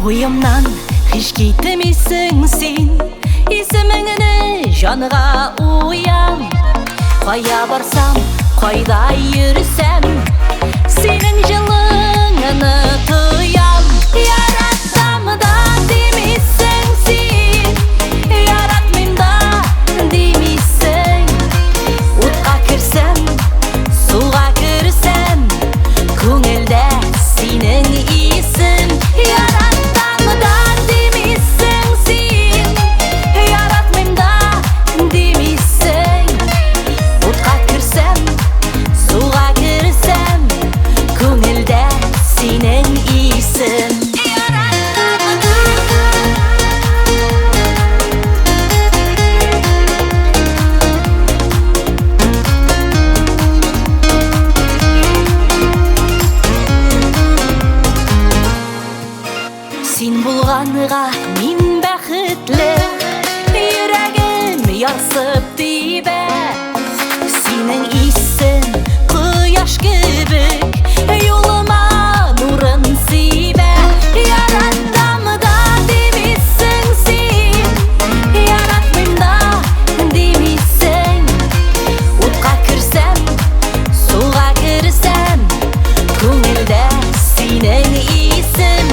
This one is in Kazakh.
Ойымнан хиш кетмейсің сен, исеміңні жанға уям. Қая барсам, қайда йөрсәм, сенің жылыңны тоям. Яратсам да демейсің сен, яратмайм да демейсің. Утқа кірсәм, суға кірсәм, көңілдә синең исем. Яратсам да демейсің сен, яратмайм да демейсің. Утқа кірсәм, суға кірсәм, көңілдә синең исем. Син булганга мин бәхетле, йөрәгем ярсып тибә. Синең исем кояш кебек, юлыма нурын сибә. Яратсам да демейсің син, яратмайм да демейсің. Утка кірсәм, суга кірсәм, көңілдә синең исем.